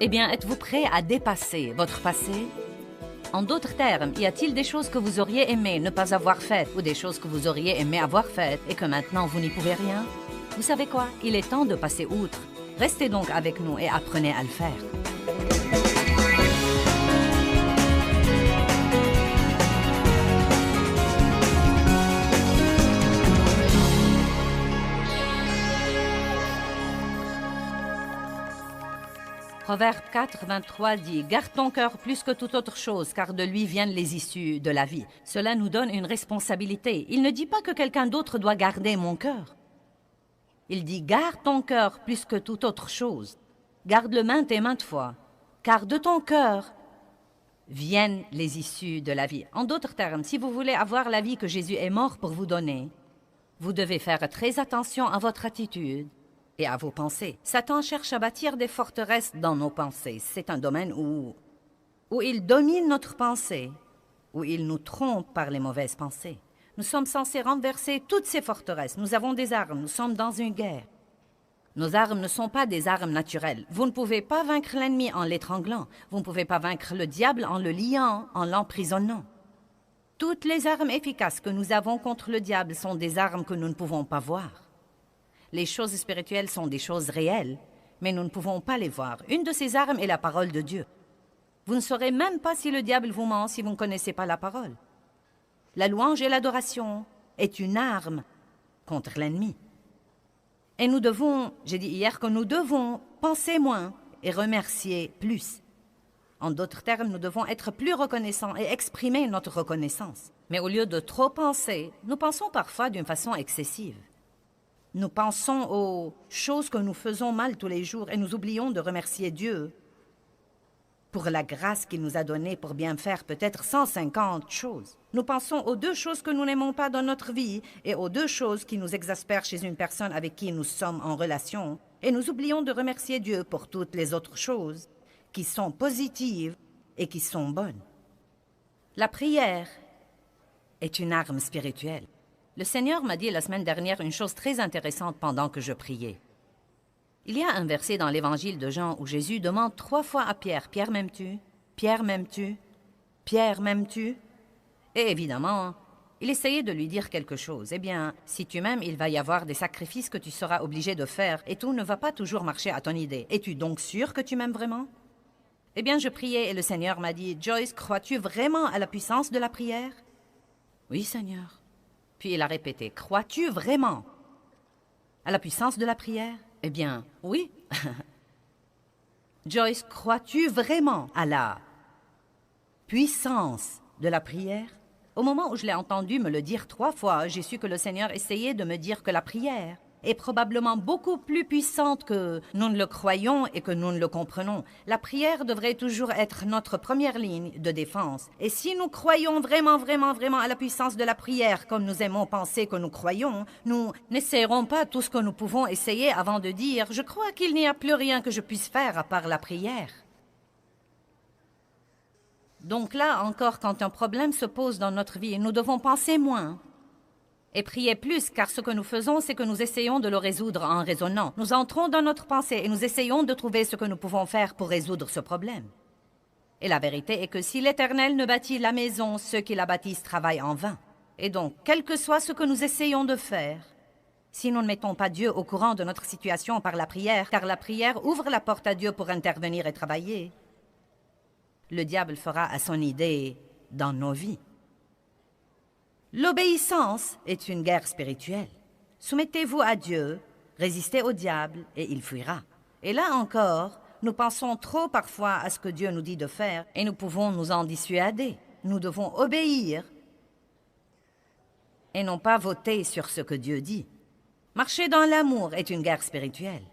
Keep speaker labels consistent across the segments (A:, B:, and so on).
A: Eh bien, êtes-vous prêt à dépasser votre passé? En d'autres termes, y a-t-il des choses que vous auriez aimé ne pas avoir faites ou des choses que vous auriez aimé avoir faites et que maintenant vous n'y pouvez rien? Vous savez quoi? Il est temps de passer outre. Restez donc avec nous et apprenez à le faire. Proverbe 4, 23 dit « Garde ton cœur plus que toute autre chose, car de lui viennent les issues de la vie. » Cela nous donne une responsabilité. Il ne dit pas que quelqu'un d'autre doit garder mon cœur. Il dit « Garde ton cœur plus que toute autre chose. Garde-le maintes et maintes fois, car de ton cœur viennent les issues de la vie. » En d'autres termes, si vous voulez avoir la vie que Jésus est mort pour vous donner, vous devez faire très attention à votre attitude et à vos pensées. Satan cherche à bâtir des forteresses dans nos pensées. C'est un domaine où il domine notre pensée, où il nous trompe par les mauvaises pensées. Nous sommes censés renverser toutes ces forteresses. Nous avons des armes, nous sommes dans une guerre. Nos armes ne sont pas des armes naturelles. Vous ne pouvez pas vaincre l'ennemi en l'étranglant. Vous ne pouvez pas vaincre le diable en le liant, en l'emprisonnant. Toutes les armes efficaces que nous avons contre le diable sont des armes que nous ne pouvons pas voir. Les choses spirituelles sont des choses réelles, mais nous ne pouvons pas les voir. Une de ces armes est la parole de Dieu. Vous ne saurez même pas si le diable vous ment si vous ne connaissez pas la parole. La louange et l'adoration est une arme contre l'ennemi. Et nous devons, j'ai dit hier que nous devons penser moins et remercier plus. En d'autres termes, nous devons être plus reconnaissants et exprimer notre reconnaissance. Mais au lieu de trop penser, nous pensons parfois d'une façon excessive. Nous pensons aux choses que nous faisons mal tous les jours et nous oublions de remercier Dieu pour la grâce qu'il nous a donnée pour bien faire peut-être 150 choses. Nous pensons aux 2 choses que nous n'aimons pas dans notre vie et aux 2 choses qui nous exaspèrent chez une personne avec qui nous sommes en relation et nous oublions de remercier Dieu pour toutes les autres choses qui sont positives et qui sont bonnes. La prière est une arme spirituelle. Le Seigneur m'a dit la semaine dernière une chose très intéressante pendant que je priais. Il y a un verset dans l'Évangile de Jean où Jésus demande 3 fois à Pierre, « Pierre, m'aimes-tu? Pierre, m'aimes-tu? Pierre, m'aimes-tu? » Et évidemment, il essayait de lui dire quelque chose. « Eh bien, si tu m'aimes, il va y avoir des sacrifices que tu seras obligé de faire et tout ne va pas toujours marcher à ton idée. Es-tu donc sûr que tu m'aimes vraiment? » Eh bien, je priais et le Seigneur m'a dit, « Joyce, crois-tu vraiment à la puissance de la prière? » « Oui, Seigneur. » Puis il a répété, « Crois-tu vraiment à la puissance de la prière? » Eh bien, oui. « Joyce, crois-tu vraiment à la puissance de la prière? » Au moment où je l'ai entendu me le dire 3 fois, j'ai su que le Seigneur essayait de me dire que la prière est probablement beaucoup plus puissante que nous ne le croyons et que nous ne le comprenons. La prière devrait toujours être notre première ligne de défense. Et si nous croyons vraiment à la puissance de la prière, comme nous aimons penser que nous croyons, nous n'essayerons pas tout ce que nous pouvons essayer avant de dire « Je crois qu'il n'y a plus rien que je puisse faire à part la prière. » Donc là encore, quand un problème se pose dans notre vie, nous devons penser moins et prier plus, car ce que nous faisons, c'est que nous essayons de le résoudre en raisonnant. Nous entrons dans notre pensée et nous essayons de trouver ce que nous pouvons faire pour résoudre ce problème. Et la vérité est que si l'Éternel ne bâtit la maison, ceux qui la bâtissent travaillent en vain. Et donc, quel que soit ce que nous essayons de faire, si nous ne mettons pas Dieu au courant de notre situation par la prière, car la prière ouvre la porte à Dieu pour intervenir et travailler, le diable fera à son idée dans nos vies. L'obéissance est une guerre spirituelle. Soumettez-vous à Dieu, résistez au diable et il fuira. Et là encore, nous pensons trop parfois à ce que Dieu nous dit de faire et nous pouvons nous en dissuader. Nous devons obéir et non pas voter sur ce que Dieu dit. Marcher dans l'amour est une guerre spirituelle.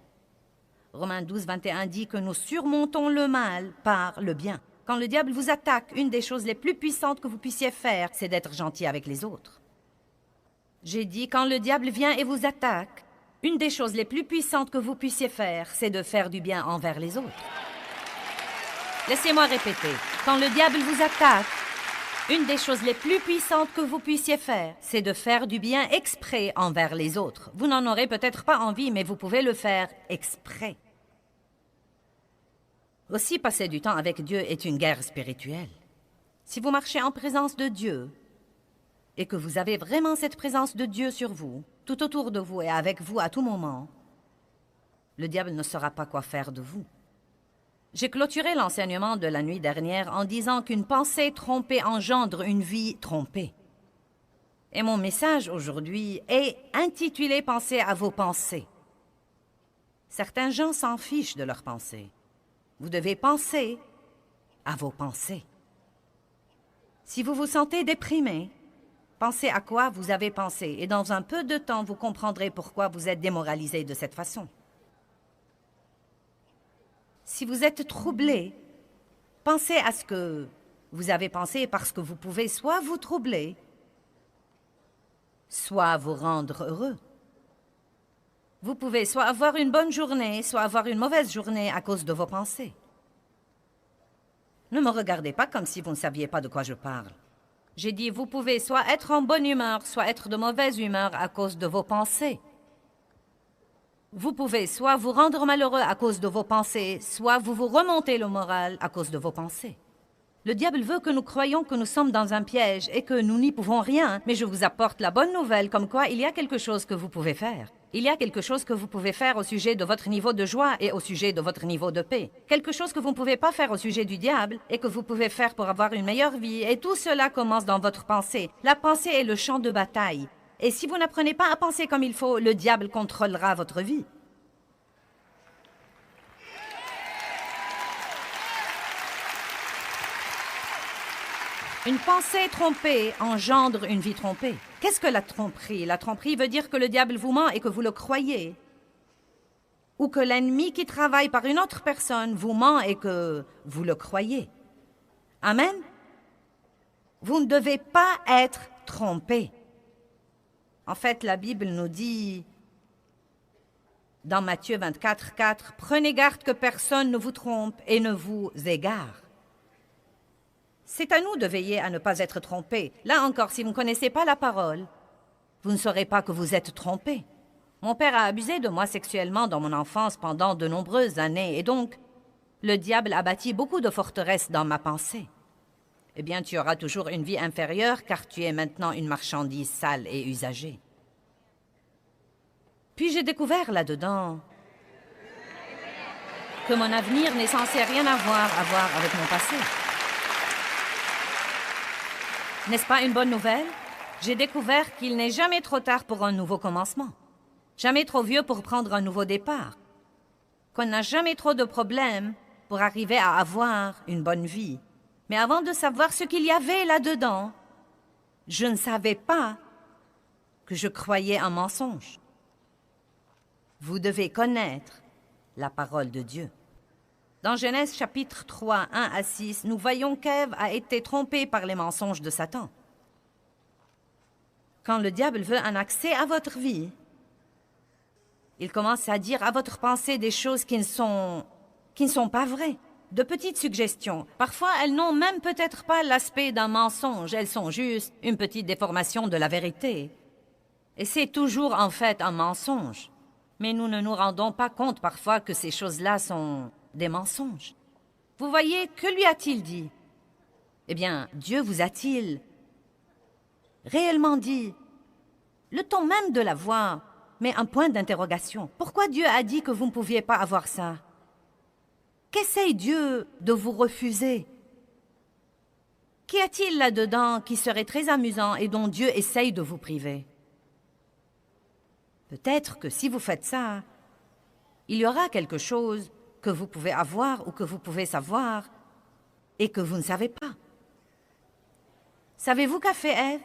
A: Romains 12, 21 dit que nous surmontons le mal par le bien. Quand le diable vous attaque, une des choses les plus puissantes que vous puissiez faire, c'est d'être gentil avec les autres. J'ai dit, quand le diable vient et vous attaque, une des choses les plus puissantes que vous puissiez faire, c'est de faire du bien envers les autres. Laissez-moi répéter. Quand le diable vous attaque, une des choses les plus puissantes que vous puissiez faire, c'est de faire du bien exprès envers les autres. Vous n'en aurez peut-être pas envie, mais vous pouvez le faire exprès. Aussi, passer du temps avec Dieu est une guerre spirituelle. Si vous marchez en présence de Dieu et que vous avez vraiment cette présence de Dieu sur vous, tout autour de vous et avec vous à tout moment, le diable ne saura pas quoi faire de vous. J'ai clôturé l'enseignement de la nuit dernière en disant qu'une pensée trompée engendre une vie trompée. Et mon message aujourd'hui est intitulé « Pensez à vos pensées ». Certains gens s'en fichent de leurs pensées. Vous devez penser à vos pensées. Si vous vous sentez déprimé, pensez à quoi vous avez pensé et dans un peu de temps, vous comprendrez pourquoi vous êtes démoralisé de cette façon. Si vous êtes troublé, pensez à ce que vous avez pensé parce que vous pouvez soit vous troubler, soit vous rendre heureux. Vous pouvez soit avoir une bonne journée, soit avoir une mauvaise journée à cause de vos pensées. Ne me regardez pas comme si vous ne saviez pas de quoi je parle. J'ai dit, vous pouvez soit être en bonne humeur, soit être de mauvaise humeur à cause de vos pensées. Vous pouvez soit vous rendre malheureux à cause de vos pensées, soit vous remontez le moral à cause de vos pensées. Le diable veut que nous croyions que nous sommes dans un piège et que nous n'y pouvons rien, mais je vous apporte la bonne nouvelle comme quoi il y a quelque chose que vous pouvez faire. Il y a quelque chose que vous pouvez faire au sujet de votre niveau de joie et au sujet de votre niveau de paix. Quelque chose que vous ne pouvez pas faire au sujet du diable et que vous pouvez faire pour avoir une meilleure vie. Et tout cela commence dans votre pensée. La pensée est le champ de bataille. Et si vous n'apprenez pas à penser comme il faut, le diable contrôlera votre vie. Une pensée trompée engendre une vie trompée. Qu'est-ce que la tromperie? La tromperie veut dire que le diable vous ment et que vous le croyez. Ou que l'ennemi qui travaille par une autre personne vous ment et que vous le croyez. Amen? Vous ne devez pas être trompé. En fait, la Bible nous dit, dans Matthieu 24, 4, « Prenez garde que personne ne vous trompe et ne vous égare. » C'est à nous de veiller à ne pas être trompés. Là encore, si vous ne connaissez pas la parole, vous ne saurez pas que vous êtes trompés. Mon père a abusé de moi sexuellement dans mon enfance pendant de nombreuses années, et donc, le diable a bâti beaucoup de forteresses dans ma pensée. Eh bien, tu auras toujours une vie inférieure, car tu es maintenant une marchandise sale et usagée. Puis j'ai découvert là-dedans que mon avenir n'est censé rien avoir avec mon passé. N'est-ce pas une bonne nouvelle? J'ai découvert qu'il n'est jamais trop tard pour un nouveau commencement. Jamais trop vieux pour prendre un nouveau départ. Qu'on n'a jamais trop de problèmes pour arriver à avoir une bonne vie. Mais avant de savoir ce qu'il y avait là-dedans, je ne savais pas que je croyais un mensonge. Vous devez connaître la parole de Dieu. Dans Genèse chapitre 3, 1 à 6, nous voyons qu'Ève a été trompée par les mensonges de Satan. Quand le diable veut un accès à votre vie, il commence à dire à votre pensée des choses qui ne sont pas vraies. De petites suggestions. Parfois, elles n'ont même peut-être pas l'aspect d'un mensonge, elles sont juste une petite déformation de la vérité. Et c'est toujours en fait un mensonge. Mais nous ne nous rendons pas compte parfois que ces choses-là sont des mensonges. Vous voyez, que lui a-t-il dit? Eh bien, Dieu vous a-t-il réellement dit? Le ton même de la voix met un point d'interrogation. Pourquoi Dieu a dit que vous ne pouviez pas avoir ça? Qu'essaye Dieu de vous refuser? Qu'y a-t-il là-dedans qui serait très amusant et dont Dieu essaye de vous priver? Peut-être que si vous faites ça, il y aura quelque chose que vous pouvez avoir ou que vous pouvez savoir et que vous ne savez pas. Savez-vous qu'a fait Ève?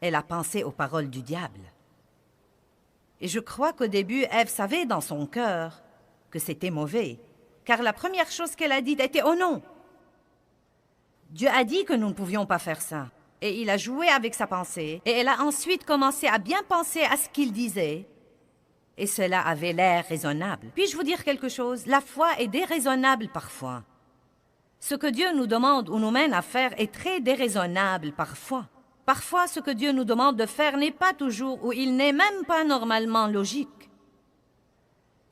A: Elle a pensé aux paroles du diable. Et je crois qu'au début, Ève savait dans son cœur que c'était mauvais, car la première chose qu'elle a dite était « Oh non !» Dieu a dit que nous ne pouvions pas faire ça. Et il a joué avec sa pensée. Et elle a ensuite commencé à bien penser à ce qu'il disait. Et cela avait l'air raisonnable. Puis-je vous dire quelque chose? La foi est déraisonnable parfois. Ce que Dieu nous demande ou nous mène à faire est très déraisonnable parfois. Parfois, ce que Dieu nous demande de faire n'est pas toujours ou il n'est même pas normalement logique.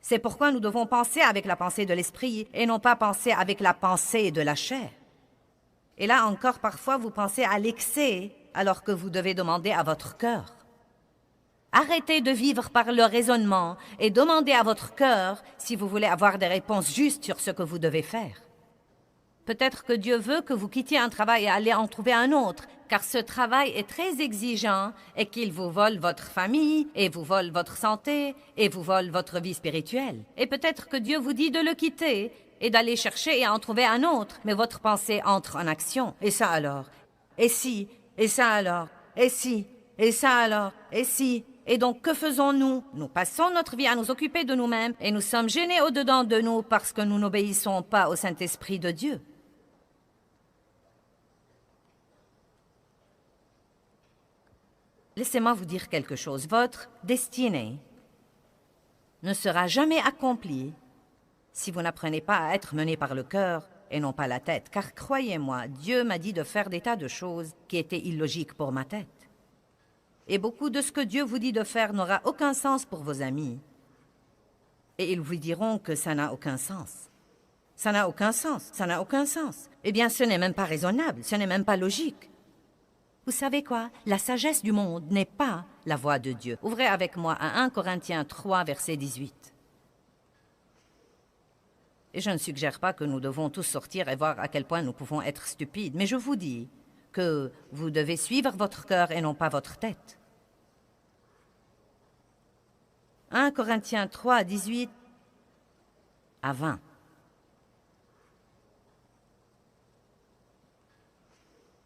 A: C'est pourquoi nous devons penser avec la pensée de l'esprit et non pas penser avec la pensée de la chair. Et là encore, parfois, vous pensez à l'excès alors que vous devez demander à votre cœur. Arrêtez de vivre par le raisonnement et demandez à votre cœur si vous voulez avoir des réponses justes sur ce que vous devez faire. Peut-être que Dieu veut que vous quittiez un travail et allez en trouver un autre, car ce travail est très exigeant et qu'il vous vole votre famille, et vous vole votre santé, et vous vole votre vie spirituelle. Et peut-être que Dieu vous dit de le quitter et d'aller chercher et en trouver un autre, mais votre pensée entre en action. Et ça alors? Et si? Et ça alors? Et si? Et ça alors? Et si? Et donc, que faisons-nous? Nous passons notre vie à nous occuper de nous-mêmes et nous sommes gênés au-dedans de nous parce que nous n'obéissons pas au Saint-Esprit de Dieu. Laissez-moi vous dire quelque chose. Votre destinée ne sera jamais accomplie si vous n'apprenez pas à être mené par le cœur et non pas la tête. Car croyez-moi, Dieu m'a dit de faire des tas de choses qui étaient illogiques pour ma tête. Et beaucoup de ce que Dieu vous dit de faire n'aura aucun sens pour vos amis. Et ils vous diront que ça n'a aucun sens. Ça n'a aucun sens, ça n'a aucun sens. Eh bien, ce n'est même pas raisonnable, ce n'est même pas logique. Vous savez quoi? La sagesse du monde n'est pas la voix de Dieu. Ouvrez avec moi à 1 Corinthiens 3, verset 18. Et je ne suggère pas que nous devons tous sortir et voir à quel point nous pouvons être stupides, mais je vous dis que vous devez suivre votre cœur et non pas votre tête. 1 Corinthiens 3, 18 à 20.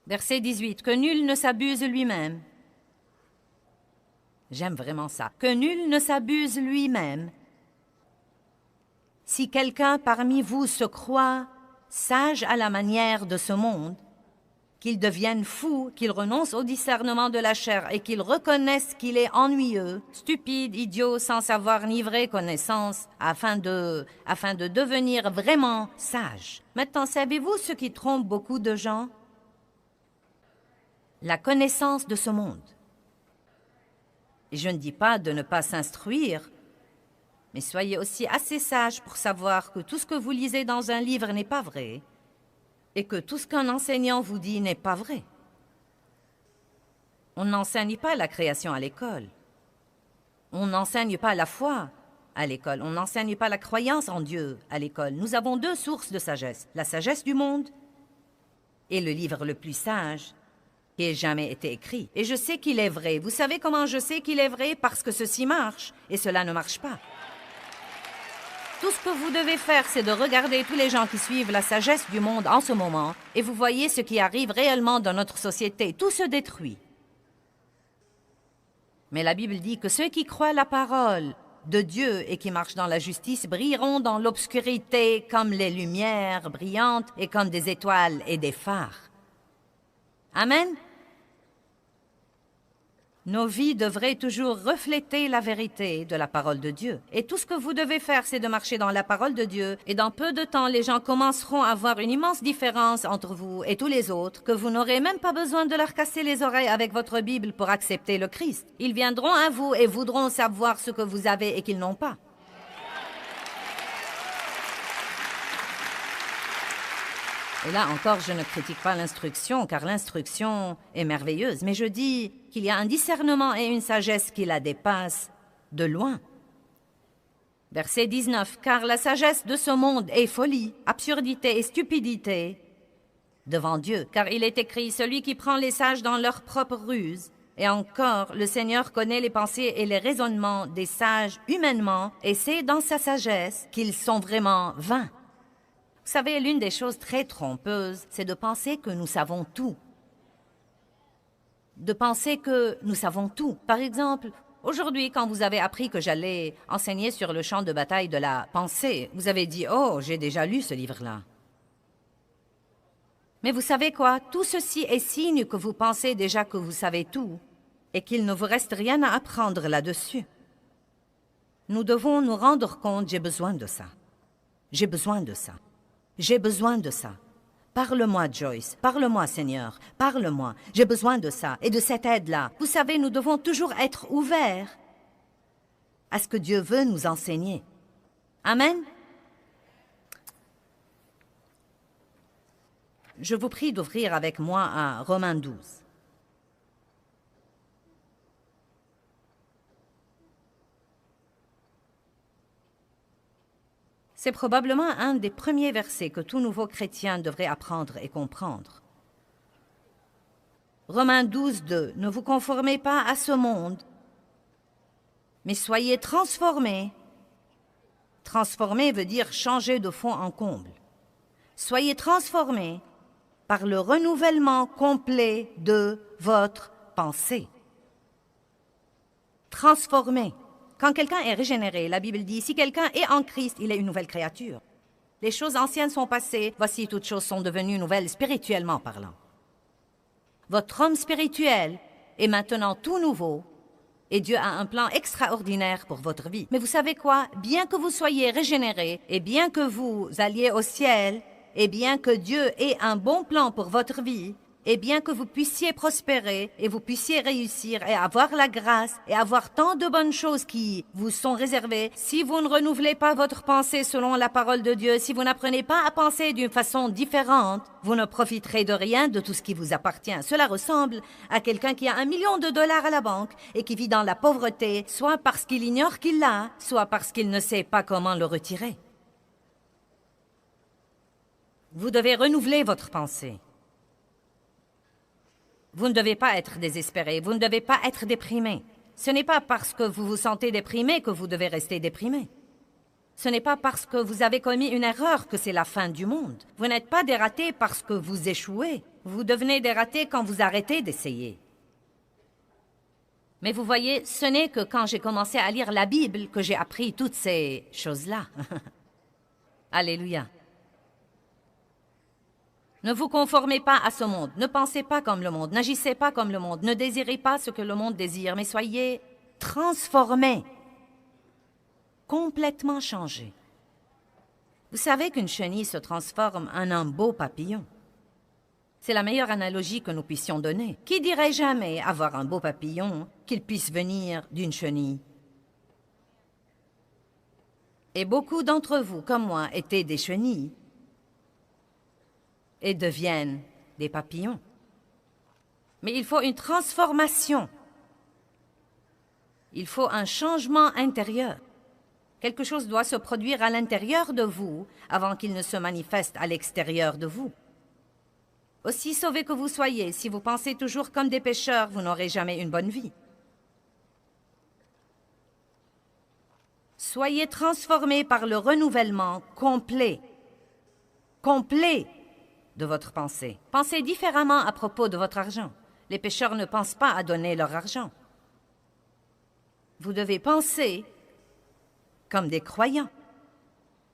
A: Verset 18. Que nul ne s'abuse lui-même. J'aime vraiment ça. Que nul ne s'abuse lui-même. Si quelqu'un parmi vous se croit sage à la manière de ce monde, qu'il devienne fou, qu'il renonce au discernement de la chair et qu'il reconnaisse qu'il est ennuyeux, stupide, idiot, sans savoir ni vraie connaissance, afin de devenir vraiment sage. Maintenant, savez-vous ce qui trompe beaucoup de gens? La connaissance de ce monde. Et je ne dis pas de ne pas s'instruire, mais soyez aussi assez sage pour savoir que tout ce que vous lisez dans un livre n'est pas vrai, et que tout ce qu'un enseignant vous dit n'est pas vrai. On n'enseigne pas la création à l'école. On n'enseigne pas la foi à l'école. On n'enseigne pas la croyance en Dieu à l'école. Nous avons deux sources de sagesse. La sagesse du monde et le livre le plus sage qui ait jamais été écrit. Et je sais qu'il est vrai. Vous savez comment je sais qu'il est vrai? Parce que ceci marche et cela ne marche pas. Tout ce que vous devez faire, c'est de regarder tous les gens qui suivent la sagesse du monde en ce moment, et vous voyez ce qui arrive réellement dans notre société. Tout se détruit. Mais la Bible dit que ceux qui croient la parole de Dieu et qui marchent dans la justice brilleront dans l'obscurité comme les lumières brillantes et comme des étoiles et des phares. Amen. Nos vies devraient toujours refléter la vérité de la parole de Dieu. Et tout ce que vous devez faire, c'est de marcher dans la parole de Dieu. Et dans peu de temps, les gens commenceront à voir une immense différence entre vous et tous les autres, que vous n'aurez même pas besoin de leur casser les oreilles avec votre Bible pour accepter le Christ. Ils viendront à vous et voudront savoir ce que vous avez et qu'ils n'ont pas. Et là encore, je ne critique pas l'instruction, car l'instruction est merveilleuse, mais je dis qu'il y a un discernement et une sagesse qui la dépassent de loin. Verset 19. Car la sagesse de ce monde est folie, absurdité et stupidité devant Dieu. Car il est écrit, celui qui prend les sages dans leur propre ruse. Et encore, le Seigneur connaît les pensées et les raisonnements des sages humainement, et c'est dans sa sagesse qu'ils sont vraiment vains. Vous savez, l'une des choses très trompeuses, c'est de penser que nous savons tout. De penser que nous savons tout. Par exemple, aujourd'hui, quand vous avez appris que j'allais enseigner sur le champ de bataille de la pensée, vous avez dit « Oh, j'ai déjà lu ce livre-là ». Mais vous savez quoi? Tout ceci est signe que vous pensez déjà que vous savez tout et qu'il ne vous reste rien à apprendre là-dessus. Nous devons nous rendre compte, j'ai besoin de ça. J'ai besoin de ça. J'ai besoin de ça. Parle-moi, Joyce. Parle-moi, Seigneur. Parle-moi. J'ai besoin de ça et de cette aide-là. Vous savez, nous devons toujours être ouverts à ce que Dieu veut nous enseigner. Amen. Je vous prie d'ouvrir avec moi à Romains 12. C'est probablement un des premiers versets que tout nouveau chrétien devrait apprendre et comprendre. Romains 12, 2. Ne vous conformez pas à ce monde, mais soyez transformés. Transformer veut dire changer de fond en comble. Soyez transformés par le renouvellement complet de votre pensée. Transformé. Quand quelqu'un est régénéré, la Bible dit, si quelqu'un est en Christ, il est une nouvelle créature. Les choses anciennes sont passées, voici toutes choses sont devenues nouvelles spirituellement parlant. Votre homme spirituel est maintenant tout nouveau et Dieu a un plan extraordinaire pour votre vie. Mais vous savez quoi? Bien que vous soyez régénéré et bien que vous alliez au ciel et bien que Dieu ait un bon plan pour votre vie, et bien que vous puissiez prospérer et vous puissiez réussir et avoir la grâce et avoir tant de bonnes choses qui vous sont réservées, si vous ne renouvelez pas votre pensée selon la parole de Dieu, si vous n'apprenez pas à penser d'une façon différente, vous ne profiterez de rien de tout ce qui vous appartient. Cela ressemble à quelqu'un qui a $1 million à la banque et qui vit dans la pauvreté, soit parce qu'il ignore qu'il l'a, soit parce qu'il ne sait pas comment le retirer. Vous devez renouveler votre pensée. Vous ne devez pas être désespéré, vous ne devez pas être déprimé. Ce n'est pas parce que vous vous sentez déprimé que vous devez rester déprimé. Ce n'est pas parce que vous avez commis une erreur que c'est la fin du monde. Vous n'êtes pas dératé parce que vous échouez. Vous devenez dératé quand vous arrêtez d'essayer. Mais vous voyez, ce n'est que quand j'ai commencé à lire la Bible que j'ai appris toutes ces choses-là. Alléluia. Ne vous conformez pas à ce monde, ne pensez pas comme le monde, n'agissez pas comme le monde, ne désirez pas ce que le monde désire, mais soyez transformés, complètement changés. Vous savez qu'une chenille se transforme en un beau papillon. C'est la meilleure analogie que nous puissions donner. Qui dirait jamais avoir un beau papillon qu'il puisse venir d'une chenille? Et beaucoup d'entre vous, comme moi, étaient des chenilles et deviennent des papillons. Mais il faut une transformation. Il faut un changement intérieur. Quelque chose doit se produire à l'intérieur de vous avant qu'il ne se manifeste à l'extérieur de vous. Aussi sauvés que vous soyez, si vous pensez toujours comme des pécheurs, vous n'aurez jamais une bonne vie. Soyez transformés par le renouvellement complet de votre pensée. Pensez différemment à propos de votre argent. Les pécheurs ne pensent pas à donner leur argent. Vous devez penser comme des croyants.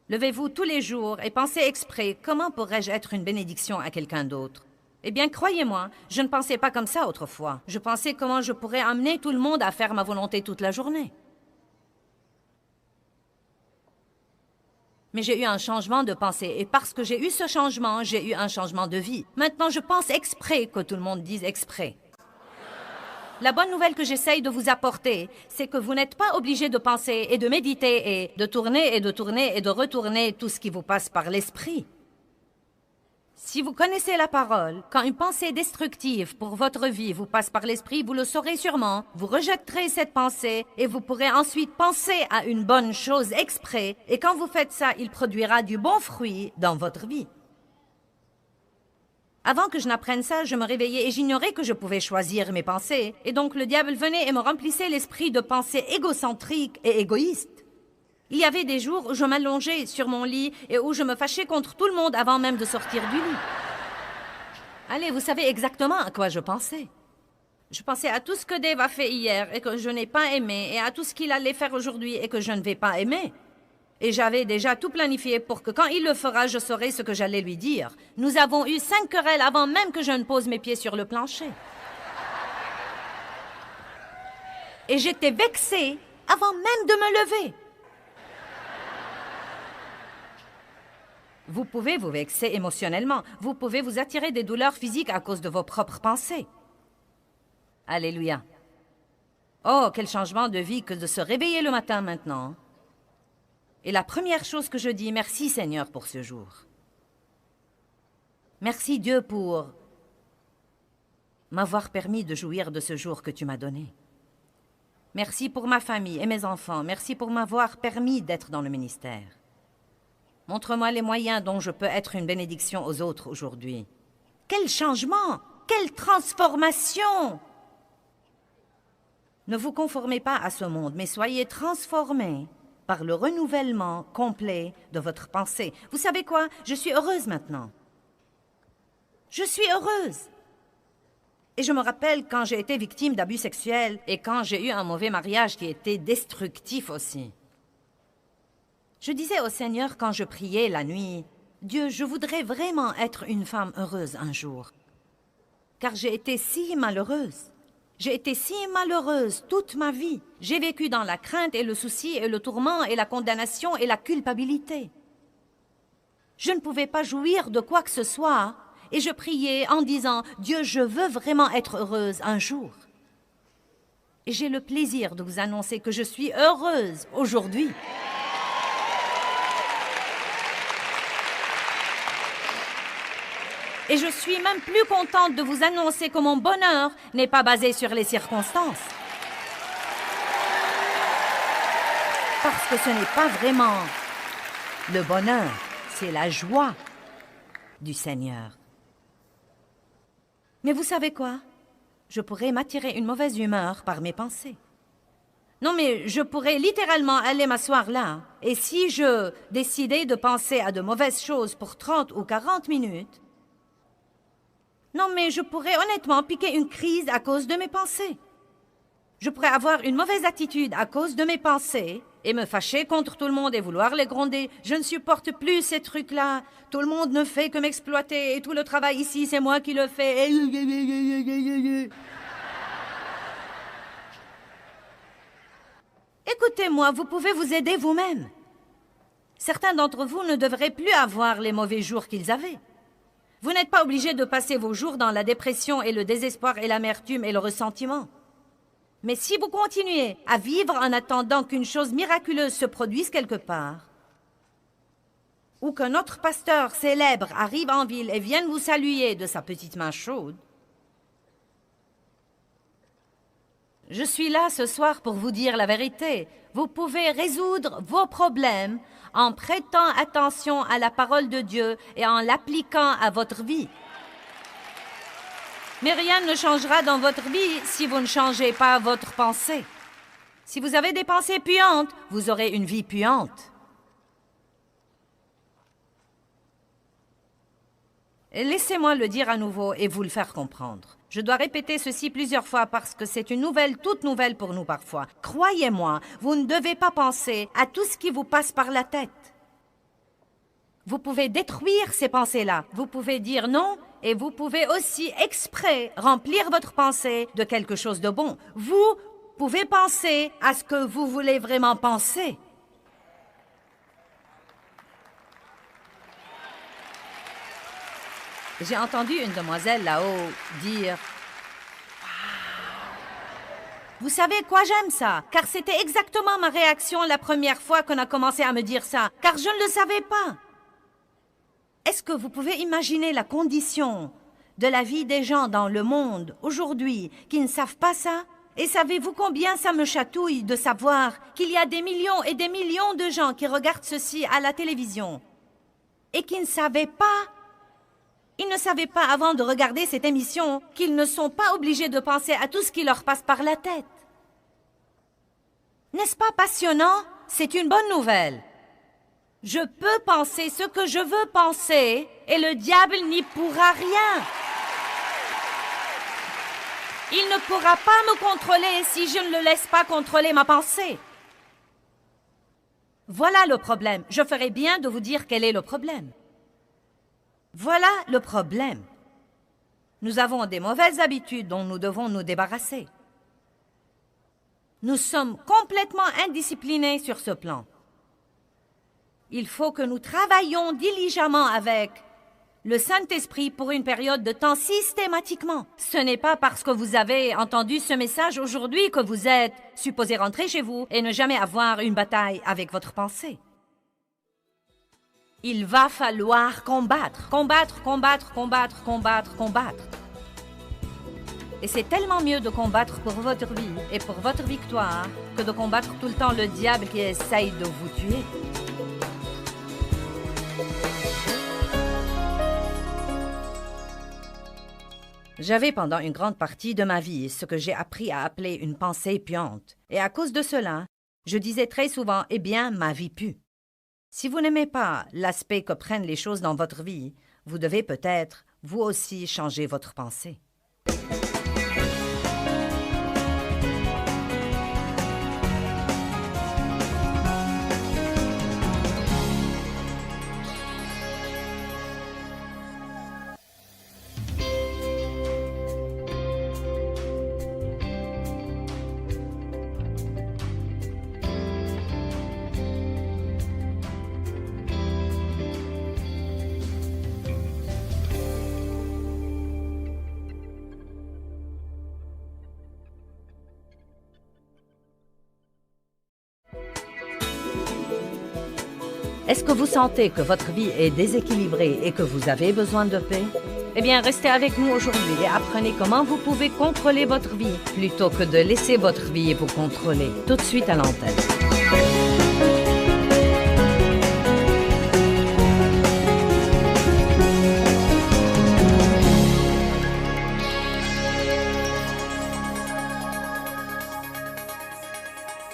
A: Levez-vous tous les jours et pensez exprès, comment pourrais-je être une bénédiction à quelqu'un d'autre? Eh bien, croyez-moi, je ne pensais pas comme ça autrefois. Je pensais comment je pourrais amener tout le monde à faire ma volonté toute la journée. Mais j'ai eu un changement de pensée, et parce que j'ai eu ce changement, j'ai eu un changement de vie. Maintenant, je pense exprès que tout le monde dise exprès. La bonne nouvelle que j'essaye de vous apporter, c'est que vous n'êtes pas obligé de penser et de méditer et de tourner et de tourner et de retourner tout ce qui vous passe par l'esprit. Si vous connaissez la parole, quand une pensée destructive pour votre vie vous passe par l'esprit, vous le saurez sûrement, vous rejetterez cette pensée et vous pourrez ensuite penser à une bonne chose exprès, et quand vous faites ça, il produira du bon fruit dans votre vie. Avant que je n'apprenne ça, je me réveillais et j'ignorais que je pouvais choisir mes pensées, et donc le diable venait et me remplissait l'esprit de pensées égocentriques et égoïstes. Il y avait des jours où je m'allongeais sur mon lit et où je me fâchais contre tout le monde avant même de sortir du lit. Allez, vous savez exactement à quoi je pensais. Je pensais à tout ce que Dave a fait hier et que je n'ai pas aimé, et à tout ce qu'il allait faire aujourd'hui et que je ne vais pas aimer. Et j'avais déjà tout planifié pour que quand il le fera, je saurai ce que j'allais lui dire. Nous avons eu 5 querelles avant même que je ne pose mes pieds sur le plancher. Et j'étais vexée avant même de me lever. Vous pouvez vous vexer émotionnellement. Vous pouvez vous attirer des douleurs physiques à cause de vos propres pensées. Alléluia. Oh, quel changement de vie que de se réveiller le matin maintenant. Et la première chose que je dis, merci Seigneur pour ce jour. Merci Dieu pour m'avoir permis de jouir de ce jour que tu m'as donné. Merci pour ma famille et mes enfants. Merci pour m'avoir permis d'être dans le ministère. Montre-moi les moyens dont je peux être une bénédiction aux autres aujourd'hui. Quel changement! Quelle transformation! Ne vous conformez pas à ce monde, mais soyez transformés par le renouvellement complet de votre pensée. Vous savez quoi? Je suis heureuse maintenant. Je suis heureuse. Et je me rappelle quand j'ai été victime d'abus sexuels et quand j'ai eu un mauvais mariage qui était destructif aussi. Je disais au Seigneur quand je priais la nuit, « Dieu, je voudrais vraiment être une femme heureuse un jour. » Car j'ai été si malheureuse. J'ai été si malheureuse toute ma vie. J'ai vécu dans la crainte et le souci et le tourment et la condamnation et la culpabilité. Je ne pouvais pas jouir de quoi que ce soit et je priais en disant « Dieu, je veux vraiment être heureuse un jour. » Et j'ai le plaisir de vous annoncer que je suis heureuse aujourd'hui. Et je suis même plus contente de vous annoncer que mon bonheur n'est pas basé sur les circonstances. Parce que ce n'est pas vraiment le bonheur, c'est la joie du Seigneur. Mais vous savez quoi? Je pourrais m'attirer une mauvaise humeur par mes pensées. Non, mais je pourrais littéralement aller m'asseoir là, et si je décidais de penser à de mauvaises choses pour 30 ou 40 minutes, non, mais je pourrais honnêtement piquer une crise à cause de mes pensées. Je pourrais avoir une mauvaise attitude à cause de mes pensées et me fâcher contre tout le monde et vouloir les gronder. Je ne supporte plus ces trucs-là. Tout le monde ne fait que m'exploiter et tout le travail ici, c'est moi qui le fais. Écoutez-moi, vous pouvez vous aider vous-même. Certains d'entre vous ne devraient plus avoir les mauvais jours qu'ils avaient. Vous n'êtes pas obligé de passer vos jours dans la dépression et le désespoir et l'amertume et le ressentiment. Mais si vous continuez à vivre en attendant qu'une chose miraculeuse se produise quelque part, ou qu'un autre pasteur célèbre arrive en ville et vienne vous saluer de sa petite main chaude, je suis là ce soir pour vous dire la vérité. Vous pouvez résoudre vos problèmes en prêtant attention à la parole de Dieu et en l'appliquant à votre vie. Mais rien ne changera dans votre vie si vous ne changez pas votre pensée. Si vous avez des pensées puantes, vous aurez une vie puante. Laissez-moi le dire à nouveau et vous le faire comprendre. Je dois répéter ceci plusieurs fois parce que c'est une nouvelle, toute nouvelle pour nous parfois. Croyez-moi, vous ne devez pas penser à tout ce qui vous passe par la tête. Vous pouvez détruire ces pensées-là. Vous pouvez dire non et vous pouvez aussi exprès remplir votre pensée de quelque chose de bon. Vous pouvez penser à ce que vous voulez vraiment penser. J'ai entendu une demoiselle là-haut dire « Wow! » Vous savez quoi, j'aime ça, car c'était exactement ma réaction la première fois qu'on a commencé à me dire ça, car je ne le savais pas. Est-ce que vous pouvez imaginer la condition de la vie des gens dans le monde aujourd'hui qui ne savent pas ça? Et savez-vous combien ça me chatouille de savoir qu'il y a des millions et des millions de gens qui regardent ceci à la télévision et qui ne savaient pas. Ils ne savaient pas avant de regarder cette émission qu'ils ne sont pas obligés de penser à tout ce qui leur passe par la tête. N'est-ce pas passionnant? C'est une bonne nouvelle. Je peux penser ce que je veux penser et le diable n'y pourra rien. Il ne pourra pas me contrôler si je ne le laisse pas contrôler ma pensée. Voilà le problème. Je ferais bien de vous dire quel est le problème. Voilà le problème. Nous avons des mauvaises habitudes dont nous devons nous débarrasser. Nous sommes complètement indisciplinés sur ce plan. Il faut que nous travaillions diligemment avec le Saint-Esprit pour une période de temps systématiquement. Ce n'est pas parce que vous avez entendu ce message aujourd'hui que vous êtes supposé rentrer chez vous et ne jamais avoir une bataille avec votre pensée. Il va falloir combattre, combattre, combattre, combattre, combattre, combattre. Et c'est tellement mieux de combattre pour votre vie et pour votre victoire que de combattre tout le temps le diable qui essaye de vous tuer. J'avais pendant une grande partie de ma vie ce que j'ai appris à appeler une pensée puante. Et à cause de cela, je disais très souvent « Eh bien, ma vie pue ». Si vous n'aimez pas l'aspect que prennent les choses dans votre vie, vous devez peut-être, vous aussi, changer votre pensée. Est-ce que vous sentez que votre vie est déséquilibrée et que vous avez besoin de paix? Eh bien, restez avec nous aujourd'hui et apprenez comment vous pouvez contrôler votre vie plutôt que de laisser votre vie vous contrôler. Tout de suite à l'antenne.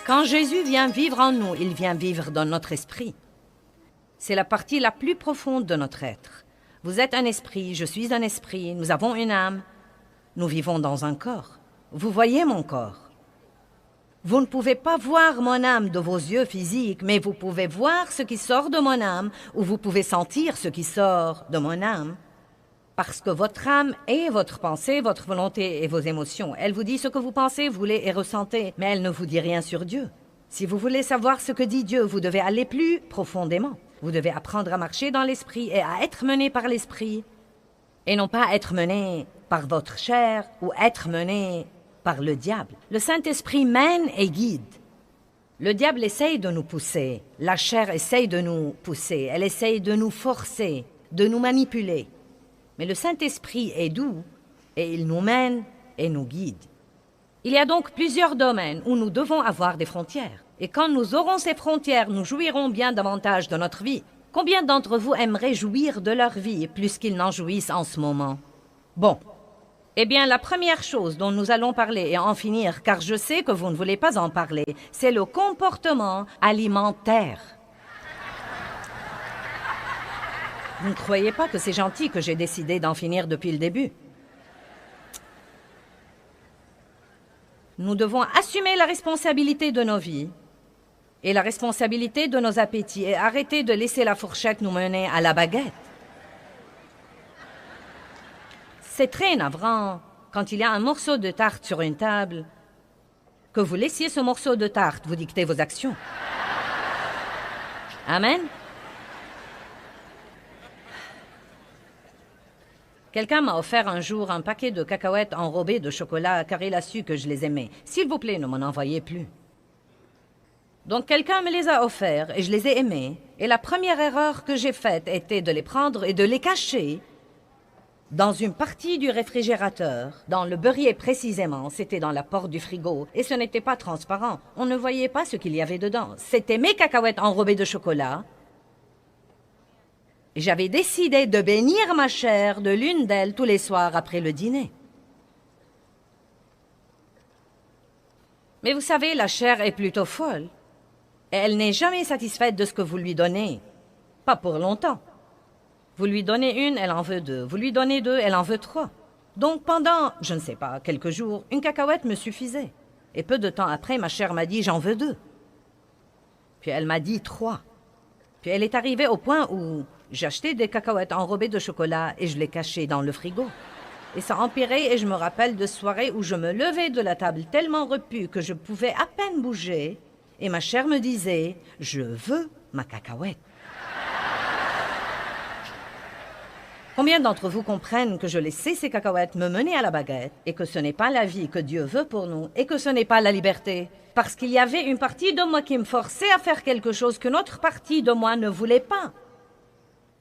A: Quand Jésus vient vivre en nous, il vient vivre dans notre esprit. C'est la partie la plus profonde de notre être. Vous êtes un esprit, je suis un esprit, nous avons une âme. Nous vivons dans un corps. Vous voyez mon corps. Vous ne pouvez pas voir mon âme de vos yeux physiques, mais vous pouvez voir ce qui sort de mon âme, ou vous pouvez sentir ce qui sort de mon âme. Parce que votre âme est votre pensée, votre volonté et vos émotions. Elle vous dit ce que vous pensez, voulez et ressentez, mais elle ne vous dit rien sur Dieu. Si vous voulez savoir ce que dit Dieu, vous devez aller plus profondément. Vous devez apprendre à marcher dans l'esprit et à être mené par l'esprit, et non pas être mené par votre chair ou être mené par le diable. Le Saint-Esprit mène et guide. Le diable essaye de nous pousser, la chair essaye de nous pousser, elle essaye de nous forcer, de nous manipuler. Mais le Saint-Esprit est doux et il nous mène et nous guide. Il y a donc plusieurs domaines où nous devons avoir des frontières. Et quand nous aurons ces frontières, nous jouirons bien davantage de notre vie. Combien d'entre vous aimeraient jouir de leur vie plus qu'ils n'en jouissent en ce moment? Bon. Eh bien, la première chose dont nous allons parler et en finir, car je sais que vous ne voulez pas en parler, c'est le comportement alimentaire. Vous ne croyez pas que c'est gentil que j'ai décidé d'en finir depuis le début? Nous devons assumer la responsabilité de nos vies et la responsabilité de nos appétits et arrêter de laisser la fourchette nous mener à la baguette. C'est très navrant, quand il y a un morceau de tarte sur une table, que vous laissiez ce morceau de tarte vous dicter vos actions. Amen? Quelqu'un m'a offert un jour un paquet de cacahuètes enrobées de chocolat car il a su que je les aimais. S'il vous plaît, ne m'en envoyez plus. Donc quelqu'un me les a offerts et je les ai aimés. Et la première erreur que j'ai faite était de les prendre et de les cacher dans une partie du réfrigérateur, dans le beurrier précisément. C'était dans la porte du frigo et ce n'était pas transparent. On ne voyait pas ce qu'il y avait dedans. C'était mes cacahuètes enrobées de chocolat. J'avais décidé de bénir ma chair de l'une d'elles tous les soirs après le dîner. Mais vous savez, la chair est plutôt folle. Et elle n'est jamais satisfaite de ce que vous lui donnez. Pas pour longtemps. Vous lui donnez une, elle en veut deux. Vous lui donnez deux, elle en veut trois. Donc pendant, je ne sais pas, quelques jours, une cacahuète me suffisait. Et peu de temps après, ma chair m'a dit « j'en veux deux ». Puis elle m'a dit « trois ». Puis elle est arrivée au point où j'achetais des cacahuètes enrobées de chocolat et je les cachais dans le frigo. Et ça empirait et je me rappelle de soirées où je me levais de la table tellement repue que je pouvais à peine bouger et ma chair me disait « je veux ma cacahuète ». Combien d'entre vous comprennent que je laissais ces cacahuètes me mener à la baguette et que ce n'est pas la vie que Dieu veut pour nous et que ce n'est pas la liberté? Parce qu'il y avait une partie de moi qui me forçait à faire quelque chose que notre partie de moi ne voulait pas.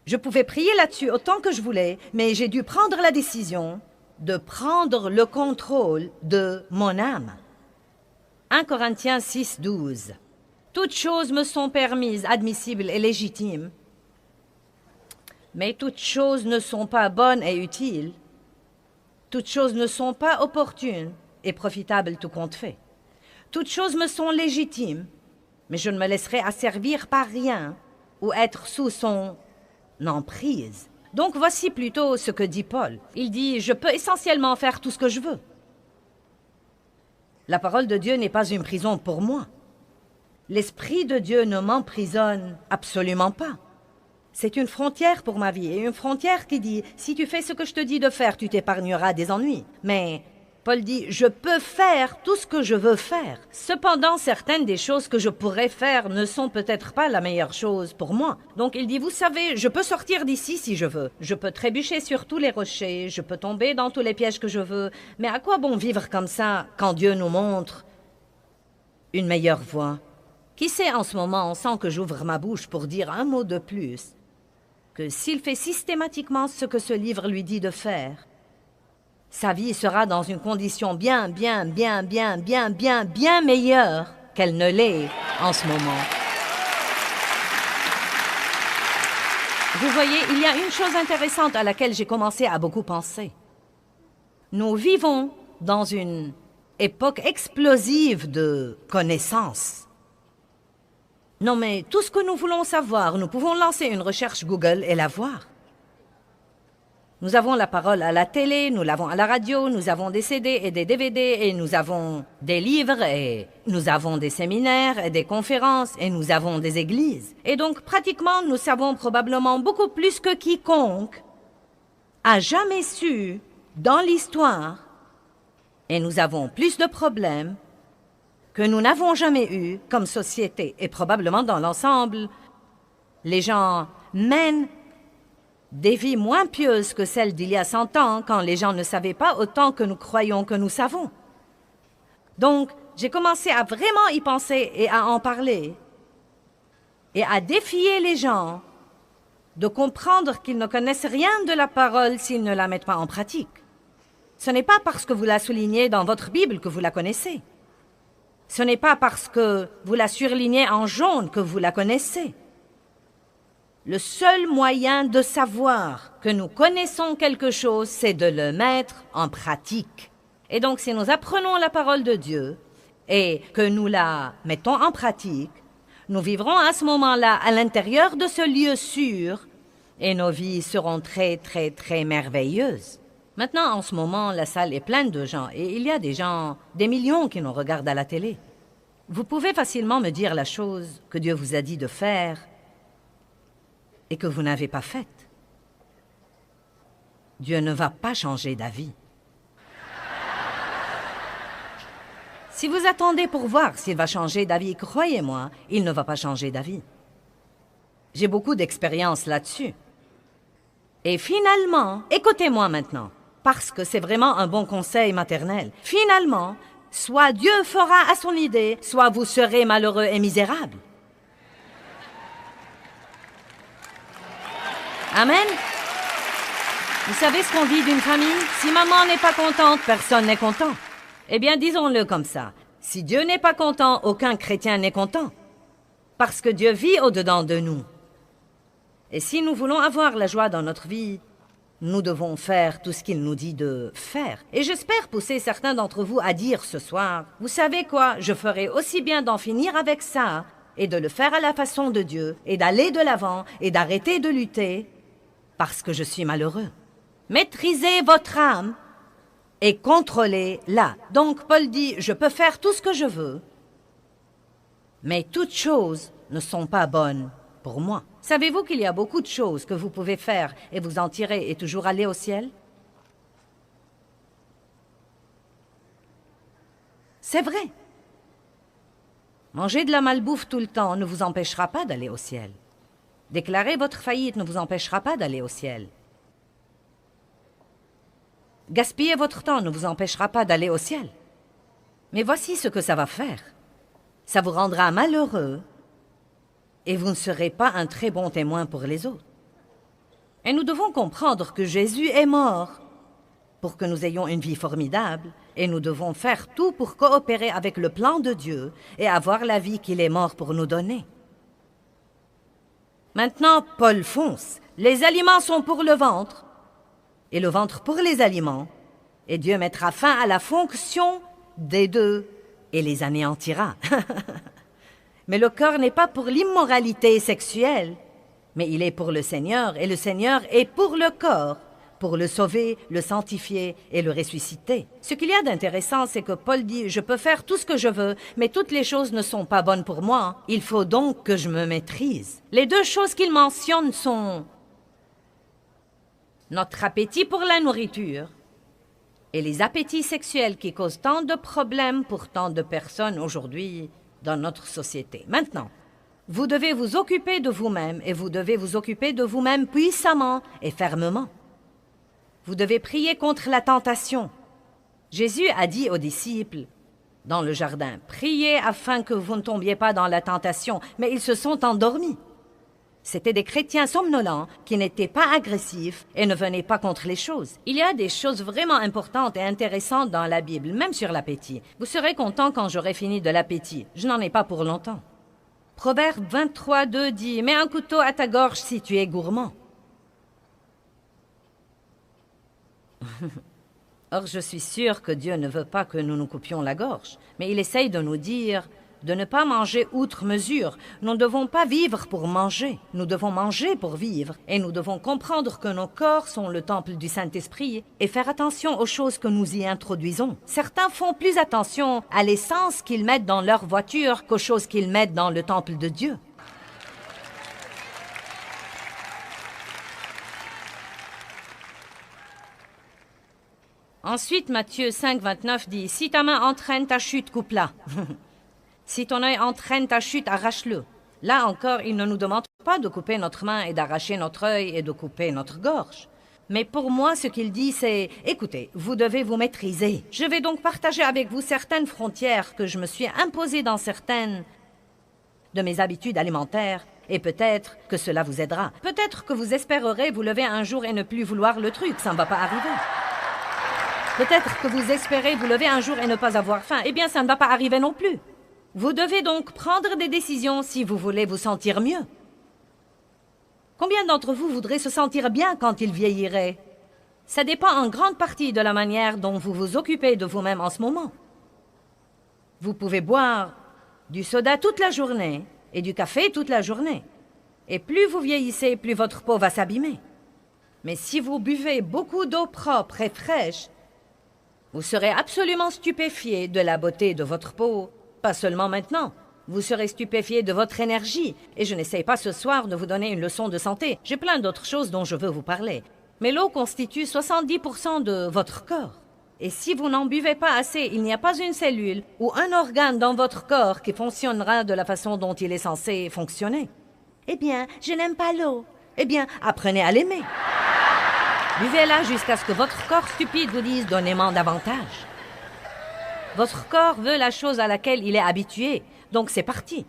A: Je pouvais prier là-dessus autant que je voulais, mais j'ai dû prendre la décision de prendre le contrôle de mon âme. 1 Corinthiens 6, 12. Toutes choses me sont permises, admissibles et légitimes, mais toutes choses ne sont pas bonnes et utiles. Toutes choses ne sont pas opportunes et profitables tout compte fait. Toutes choses me sont légitimes, mais je ne me laisserai asservir par rien ou être sous son emprise. Donc voici plutôt ce que dit Paul. Il dit « Je peux essentiellement faire tout ce que je veux ». La parole de Dieu n'est pas une prison pour moi. L'Esprit de Dieu ne m'emprisonne absolument pas. C'est une frontière pour ma vie, et une frontière qui dit « Si tu fais ce que je te dis de faire, tu t'épargneras des ennuis ». Mais Paul dit « Je peux faire tout ce que je veux faire ». Cependant, certaines des choses que je pourrais faire ne sont peut-être pas la meilleure chose pour moi. Donc il dit « Vous savez, je peux sortir d'ici si je veux. Je peux trébucher sur tous les rochers, je peux tomber dans tous les pièges que je veux. Mais à quoi bon vivre comme ça quand Dieu nous montre une meilleure voie ?» Qui sait en ce moment, sans que j'ouvre ma bouche pour dire un mot de plus, que s'il fait systématiquement ce que ce livre lui dit de faire, sa vie sera dans une condition bien meilleure qu'elle ne l'est en ce moment. Vous voyez, il y a une chose intéressante à laquelle j'ai commencé à beaucoup penser. Nous vivons dans une époque explosive de connaissances. Non, mais tout ce que nous voulons savoir, nous pouvons lancer une recherche Google et la voir. Nous avons la parole à la télé, nous l'avons à la radio, nous avons des CD et des DVD, et nous avons des livres, et nous avons des séminaires et des conférences, et nous avons des églises. Et donc, pratiquement, nous savons probablement beaucoup plus que quiconque a jamais su dans l'histoire, et nous avons plus de problèmes que nous n'avons jamais eu comme société, et probablement dans l'ensemble, les gens mènent des vies moins pieuses que celles d'il y a 100 ans, quand les gens ne savaient pas autant que nous croyons que nous savons. Donc, j'ai commencé à vraiment y penser et à en parler, et à défier les gens de comprendre qu'ils ne connaissent rien de la parole s'ils ne la mettent pas en pratique. Ce n'est pas parce que vous la soulignez dans votre Bible que vous la connaissez. Ce n'est pas parce que vous la surlignez en jaune que vous la connaissez. Le seul moyen de savoir que nous connaissons quelque chose, c'est de le mettre en pratique. Et donc, si nous apprenons la parole de Dieu et que nous la mettons en pratique, nous vivrons à ce moment-là à l'intérieur de ce lieu sûr et nos vies seront très merveilleuses. Maintenant, en ce moment, la salle est pleine de gens et il y a des gens, des millions qui nous regardent à la télé. Vous pouvez facilement me dire la chose que Dieu vous a dit de faire et que vous n'avez pas faite. Dieu ne va pas changer d'avis. Si vous attendez pour voir s'il va changer d'avis, croyez-moi, il ne va pas changer d'avis. J'ai beaucoup d'expérience là-dessus. Et finalement, écoutez-moi maintenant, parce que c'est vraiment un bon conseil maternel. Finalement, soit Dieu fera à son idée, soit vous serez malheureux et misérable. Amen. Vous savez ce qu'on dit d'une famille? Si maman n'est pas contente, personne n'est content. Eh bien, disons-le comme ça. Si Dieu n'est pas content, aucun chrétien n'est content. Parce que Dieu vit au-dedans de nous. Et si nous voulons avoir la joie dans notre vie, nous devons faire tout ce qu'il nous dit de faire. Et j'espère pousser certains d'entre vous à dire ce soir, « Vous savez quoi, je ferai aussi bien d'en finir avec ça, et de le faire à la façon de Dieu, et d'aller de l'avant, et d'arrêter de lutter, parce que je suis malheureux. » Maîtrisez votre âme et contrôlez-la. Donc Paul dit, « Je peux faire tout ce que je veux, mais toutes choses ne sont pas bonnes pour moi. » Savez-vous qu'il y a beaucoup de choses que vous pouvez faire et vous en tirer et toujours aller au ciel? C'est vrai. Manger de la malbouffe tout le temps ne vous empêchera pas d'aller au ciel. Déclarer votre faillite ne vous empêchera pas d'aller au ciel. Gaspiller votre temps ne vous empêchera pas d'aller au ciel. Mais voici ce que ça va faire. Ça vous rendra malheureux et vous ne serez pas un très bon témoin pour les autres. Et nous devons comprendre que Jésus est mort pour que nous ayons une vie formidable, et nous devons faire tout pour coopérer avec le plan de Dieu et avoir la vie qu'il est mort pour nous donner. Maintenant, Paul fonce. Les aliments sont pour le ventre, et le ventre pour les aliments, et Dieu mettra fin à la fonction des deux et les anéantira. Mais le corps n'est pas pour l'immoralité sexuelle, mais il est pour le Seigneur, et le Seigneur est pour le corps, pour le sauver, le sanctifier et le ressusciter. Ce qu'il y a d'intéressant, c'est que Paul dit « Je peux faire tout ce que je veux, mais toutes les choses ne sont pas bonnes pour moi. Il faut donc que je me maîtrise. » Les deux choses qu'il mentionne sont notre appétit pour la nourriture et les appétits sexuels qui causent tant de problèmes pour tant de personnes aujourd'hui dans notre société. Maintenant, vous devez vous occuper de vous-même et vous devez vous occuper de vous-même puissamment et fermement. Vous devez prier contre la tentation. Jésus a dit aux disciples dans le jardin, « Priez afin que vous ne tombiez pas dans la tentation. » Mais ils se sont endormis. C'étaient des chrétiens somnolents qui n'étaient pas agressifs et ne venaient pas contre les choses. Il y a des choses vraiment importantes et intéressantes dans la Bible, même sur l'appétit. Vous serez content quand j'aurai fini de l'appétit. Je n'en ai pas pour longtemps. Proverbe 23, 2 dit, « Mets un couteau à ta gorge si tu es gourmand. » Or, je suis sûre que Dieu ne veut pas que nous nous coupions la gorge, mais il essaye de nous dire de ne pas manger outre mesure. Nous ne devons pas vivre pour manger, nous devons manger pour vivre, et nous devons comprendre que nos corps sont le temple du Saint-Esprit et faire attention aux choses que nous y introduisons. Certains font plus attention à l'essence qu'ils mettent dans leur voiture qu'aux choses qu'ils mettent dans le temple de Dieu. Ensuite, Matthieu 5, 29 dit, « Si ta main entraîne ta chute, coupe-la. Si ton œil entraîne ta chute, arrache-le. » Là encore, il ne nous demande pas de couper notre main et d'arracher notre œil et de couper notre gorge. Mais pour moi, ce qu'il dit, c'est, « Écoutez, vous devez vous maîtriser. Je vais donc partager avec vous certaines frontières que je me suis imposées dans certaines de mes habitudes alimentaires, et peut-être que cela vous aidera. Peut-être que vous espérerez vous lever un jour et ne plus vouloir le truc, ça ne va pas arriver. Peut-être que vous espérez vous lever un jour et ne pas avoir faim. Eh bien, ça ne va pas arriver non plus. Vous devez donc prendre des décisions si vous voulez vous sentir mieux. Combien d'entre vous voudraient se sentir bien quand ils vieilliraient? Ça dépend en grande partie de la manière dont vous vous occupez de vous-même en ce moment. Vous pouvez boire du soda toute la journée et du café toute la journée. Et plus vous vieillissez, plus votre peau va s'abîmer. Mais si vous buvez beaucoup d'eau propre et fraîche, vous serez absolument stupéfié de la beauté de votre peau. Pas seulement maintenant. Vous serez stupéfié de votre énergie. Et je n'essaye pas ce soir de vous donner une leçon de santé. J'ai plein d'autres choses dont je veux vous parler. Mais l'eau constitue 70% de votre corps. Et si vous n'en buvez pas assez, il n'y a pas une cellule ou un organe dans votre corps qui fonctionnera de la façon dont il est censé fonctionner. Eh bien, je n'aime pas l'eau. Eh bien, apprenez à l'aimer. Buvez-la jusqu'à ce que votre corps stupide vous dise « donnez-moi davantage ». Votre corps veut la chose à laquelle il est habitué, donc c'est parti.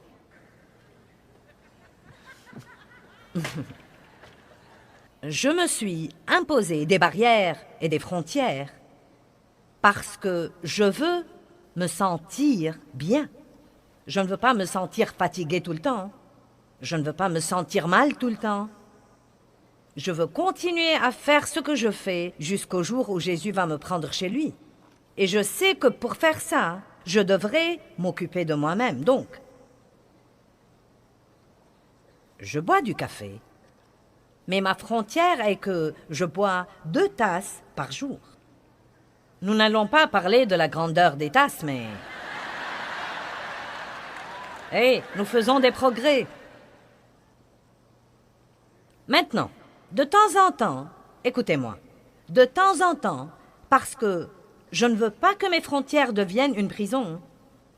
A: Je me suis imposé des barrières et des frontières parce que je veux me sentir bien. Je ne veux pas me sentir fatigué tout le temps. Je ne veux pas me sentir mal tout le temps. Je veux continuer à faire ce que je fais jusqu'au jour où Jésus va me prendre chez lui. Et je sais que pour faire ça, je devrais m'occuper de moi-même. Donc, je bois du café. Mais ma frontière est que je bois 2 tasses par jour. Nous n'allons pas parler de la grandeur des tasses, mais... Hey, nous faisons des progrès. Maintenant, de temps en temps, écoutez-moi, de temps en temps, parce que je ne veux pas que mes frontières deviennent une prison,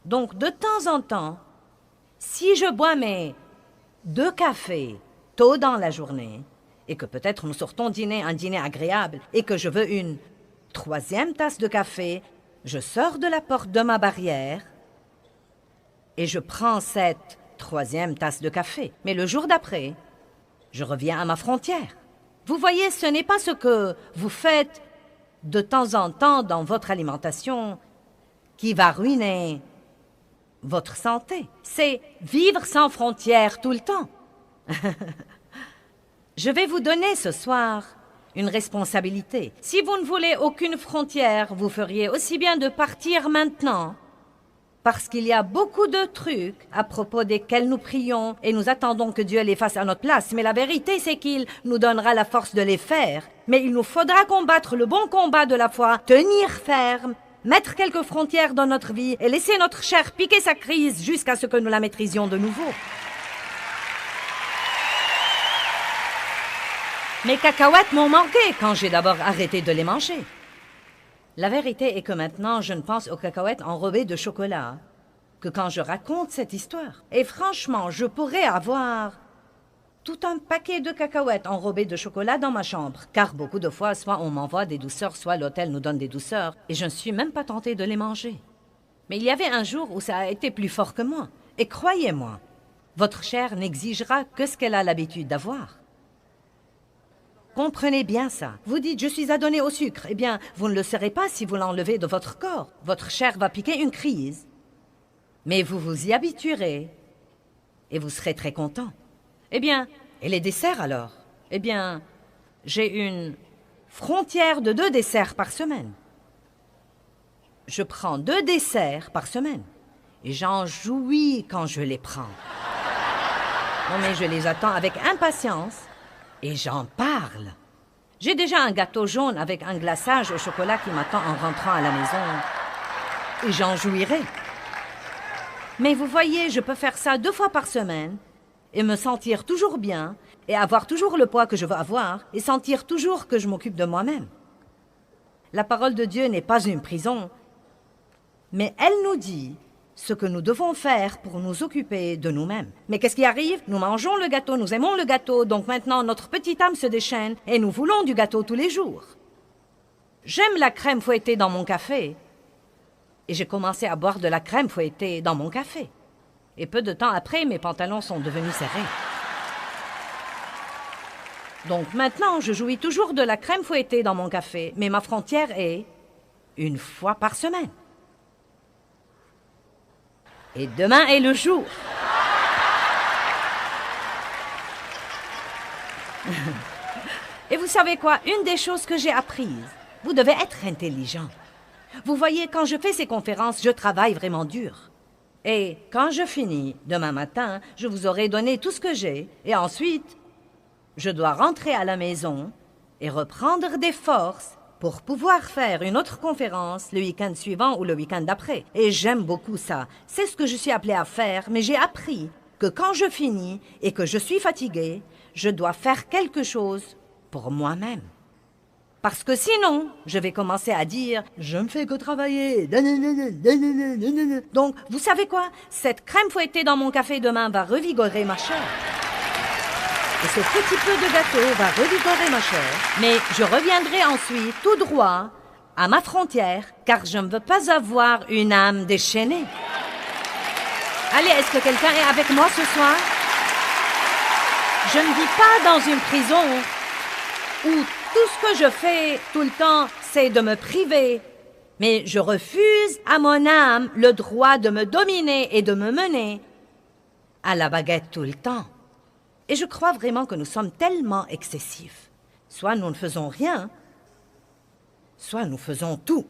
A: donc de temps en temps, si je bois mes 2 cafés tôt dans la journée, et que peut-être nous sortons dîner un dîner agréable, et que je veux une 3e tasse de café, je sors de la porte de ma barrière, et je prends cette 3e tasse de café. Mais le jour d'après, je reviens à ma frontière. Vous voyez, ce n'est pas ce que vous faites de temps en temps dans votre alimentation qui va ruiner votre santé. C'est vivre sans frontières tout le temps. Je vais vous donner ce soir une responsabilité. Si vous ne voulez aucune frontière, vous feriez aussi bien de partir maintenant. Parce qu'il y a beaucoup de trucs à propos desquels nous prions et nous attendons que Dieu les fasse à notre place. Mais la vérité, c'est qu'il nous donnera la force de les faire. Mais il nous faudra combattre le bon combat de la foi, tenir ferme, mettre quelques frontières dans notre vie et laisser notre chair piquer sa crise jusqu'à ce que nous la maîtrisions de nouveau. Mes cacahuètes m'ont manqué quand j'ai d'abord arrêté de les manger. La vérité est que maintenant, je ne pense aux cacahuètes enrobées de chocolat que quand je raconte cette histoire. Et franchement, je pourrais avoir tout un paquet de cacahuètes enrobées de chocolat dans ma chambre. Car beaucoup de fois, soit on m'envoie des douceurs, soit l'hôtel nous donne des douceurs. Et je ne suis même pas tentée de les manger. Mais il y avait un jour où ça a été plus fort que moi. Et croyez-moi, votre chair n'exigera que ce qu'elle a l'habitude d'avoir. Comprenez bien ça. Vous dites, je suis adonné au sucre. Eh bien, vous ne le serez pas si vous l'enlevez de votre corps. Votre chair va piquer une crise. Mais vous vous y habituerez. Et vous serez très content. Eh bien, et les desserts alors? Eh bien, j'ai une frontière de 2 desserts par semaine. Je prends 2 desserts par semaine. Et j'en jouis quand je les prends. Non, mais je les attends avec impatience. Et j'en parle. J'ai déjà un gâteau jaune avec un glaçage au chocolat qui m'attend en rentrant à la maison. Et j'en jouirai. Mais vous voyez, je peux faire ça 2 fois par semaine et me sentir toujours bien et avoir toujours le poids que je veux avoir et sentir toujours que je m'occupe de moi-même. La parole de Dieu n'est pas une prison, mais elle nous dit ce que nous devons faire pour nous occuper de nous-mêmes. Mais qu'est-ce qui arrive? Nous mangeons le gâteau, nous aimons le gâteau, donc maintenant notre petite âme se déchaîne et nous voulons du gâteau tous les jours. J'aime la crème fouettée dans mon café. Et j'ai commencé à boire de la crème fouettée dans mon café. Et peu de temps après, mes pantalons sont devenus serrés. Donc maintenant, je jouis toujours de la crème fouettée dans mon café, mais ma frontière est 1 fois par semaine. Et demain est le jour. Et vous savez quoi? Une des choses que j'ai apprises, vous devez être intelligent. Vous voyez, quand je fais ces conférences, je travaille vraiment dur. Et quand je finis, demain matin, je vous aurai donné tout ce que j'ai. Et ensuite, je dois rentrer à la maison et reprendre des forces pour pouvoir faire une autre conférence le week-end suivant ou le week-end d'après. Et j'aime beaucoup ça. C'est ce que je suis appelée à faire, mais j'ai appris que quand je finis et que je suis fatiguée, je dois faire quelque chose pour moi-même. Parce que sinon, je vais commencer à dire « Je ne fais que travailler. » Donc, vous savez quoi? Cette crème fouettée dans mon café demain va revigorer ma chair. Et ce petit peu de gâteau va revigorer ma chair. Mais je reviendrai ensuite tout droit à ma frontière, car je ne veux pas avoir une âme déchaînée. Allez, est-ce que quelqu'un est avec moi ce soir? Je ne vis pas dans une prison où tout ce que je fais tout le temps, c'est de me priver. Mais je refuse à mon âme le droit de me dominer et de me mener à la baguette tout le temps. Et je crois vraiment que nous sommes tellement excessifs. Soit nous ne faisons rien, soit nous faisons tout.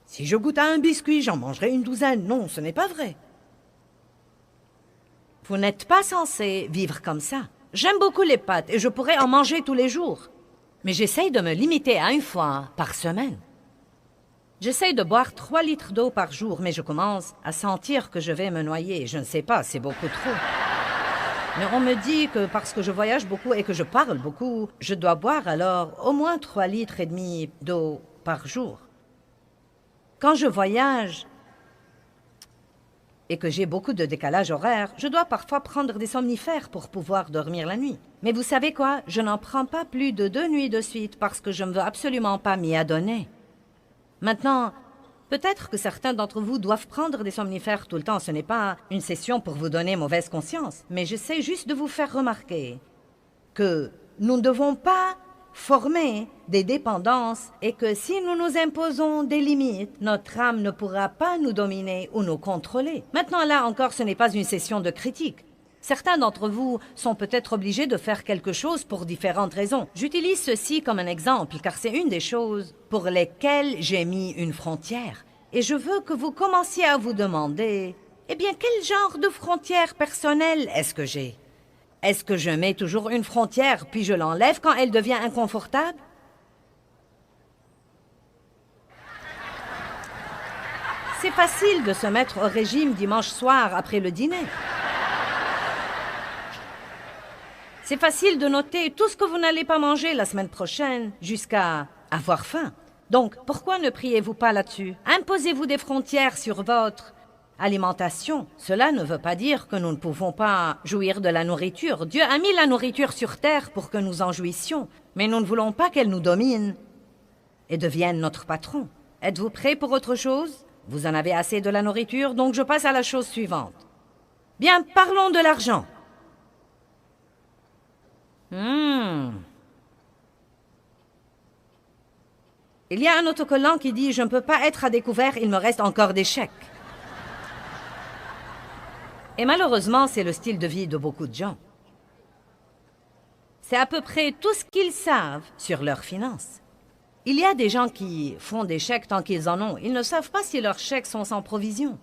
A: Si je goûte à un biscuit, j'en mangerai une douzaine. Non, ce n'est pas vrai. Vous n'êtes pas censé vivre comme ça. J'aime beaucoup les pâtes et je pourrais en manger tous les jours. Mais j'essaye de me limiter à 1 fois par semaine. J'essaye de boire 3 litres d'eau par jour, mais je commence à sentir que je vais me noyer. Je ne sais pas, c'est beaucoup trop. Mais on me dit que parce que je voyage beaucoup et que je parle beaucoup, je dois boire alors au moins 3,5 litres d'eau par jour. Quand je voyage et que j'ai beaucoup de décalage horaire, je dois parfois prendre des somnifères pour pouvoir dormir la nuit. Mais vous savez quoi? Je n'en prends pas plus de 2 nuits de suite parce que je ne veux absolument pas m'y adonner. Maintenant, peut-être que certains d'entre vous doivent prendre des somnifères tout le temps. Ce n'est pas une session pour vous donner mauvaise conscience. Mais j'essaie juste de vous faire remarquer que nous ne devons pas former des dépendances et que si nous nous imposons des limites, notre âme ne pourra pas nous dominer ou nous contrôler. Maintenant, là encore, ce n'est pas une session de critique. Certains d'entre vous sont peut-être obligés de faire quelque chose pour différentes raisons. J'utilise ceci comme un exemple, car c'est une des choses pour lesquelles j'ai mis une frontière. Et je veux que vous commenciez à vous demander, eh bien, quel genre de frontière personnelle est-ce que j'ai? Est-ce que je mets toujours une frontière, puis je l'enlève quand elle devient inconfortable? C'est facile de se mettre au régime dimanche soir après le dîner. C'est facile de noter tout ce que vous n'allez pas manger la semaine prochaine jusqu'à avoir faim. Donc, pourquoi ne priez-vous pas là-dessus? Imposez-vous des frontières sur votre alimentation. Cela ne veut pas dire que nous ne pouvons pas jouir de la nourriture. Dieu a mis la nourriture sur terre pour que nous en jouissions, mais nous ne voulons pas qu'elle nous domine et devienne notre patron. Êtes-vous prêts pour autre chose? Vous en avez assez de la nourriture, donc je passe à la chose suivante. Bien, parlons de l'argent. Il y a un autocollant qui dit « Je ne peux pas être à découvert, il me reste encore des chèques. » Et malheureusement, c'est le style de vie de beaucoup de gens. C'est à peu près tout ce qu'ils savent sur leurs finances. Il y a des gens qui font des chèques tant qu'ils en ont. Ils ne savent pas si leurs chèques sont sans provision.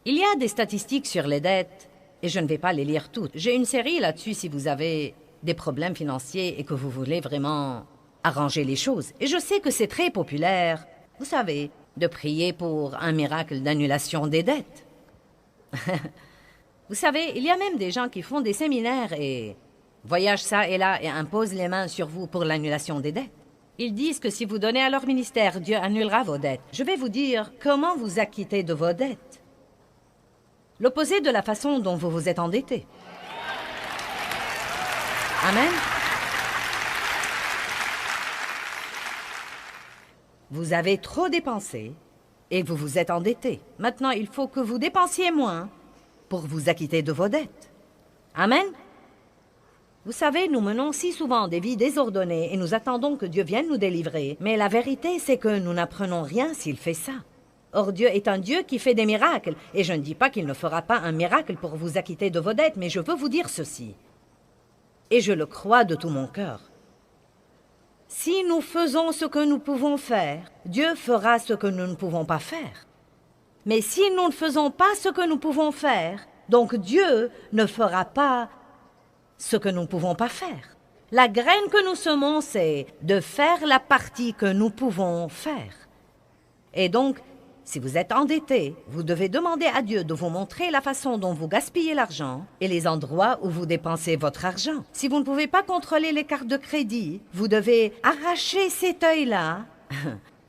A: Il y a des statistiques sur les dettes, et je ne vais pas les lire toutes. J'ai une série là-dessus si vous avez des problèmes financiers et que vous voulez vraiment arranger les choses. Et je sais que c'est très populaire, vous savez, de prier pour un miracle d'annulation des dettes. Vous savez, il y a même des gens qui font des séminaires et voyagent ça et là et imposent les mains sur vous pour l'annulation des dettes. Ils disent que si vous donnez à leur ministère, Dieu annulera vos dettes. Je vais vous dire comment vous acquitter de vos dettes. L'opposé de la façon dont vous vous êtes endetté. Amen. Vous avez trop dépensé et vous vous êtes endetté. Maintenant, il faut que vous dépensiez moins pour vous acquitter de vos dettes. Amen. Vous savez, nous menons si souvent des vies désordonnées et nous attendons que Dieu vienne nous délivrer. Mais la vérité, c'est que nous n'apprenons rien s'il fait ça. Or, Dieu est un Dieu qui fait des miracles. Et je ne dis pas qu'il ne fera pas un miracle pour vous acquitter de vos dettes, mais je veux vous dire ceci. Et je le crois de tout mon cœur. Si nous faisons ce que nous pouvons faire, Dieu fera ce que nous ne pouvons pas faire. Mais si nous ne faisons pas ce que nous pouvons faire, donc Dieu ne fera pas ce que nous ne pouvons pas faire. La graine que nous semons, c'est de faire la partie que nous pouvons faire. Et donc, si vous êtes endetté, vous devez demander à Dieu de vous montrer la façon dont vous gaspillez l'argent et les endroits où vous dépensez votre argent. Si vous ne pouvez pas contrôler les cartes de crédit, vous devez arracher cet œil-là,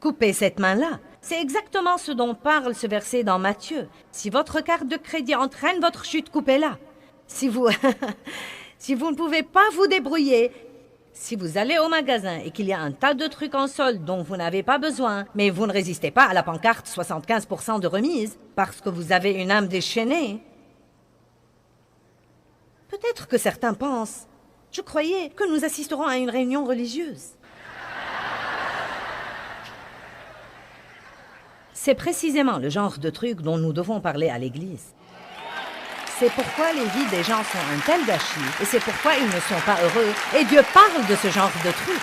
A: couper cette main-là. C'est exactement ce dont parle ce verset dans Matthieu. Si votre carte de crédit entraîne votre chute, coupez-la. Si vous... si vous ne pouvez pas vous débrouiller, si vous allez au magasin et qu'il y a un tas de trucs en solde dont vous n'avez pas besoin, mais vous ne résistez pas à la pancarte 75% de remise parce que vous avez une âme déchaînée, peut-être que certains pensent, je croyais que nous assisterons à une réunion religieuse. C'est précisément le genre de truc dont nous devons parler à l'Église. C'est pourquoi les vies des gens sont un tel gâchis, et c'est pourquoi ils ne sont pas heureux. Et Dieu parle de ce genre de truc.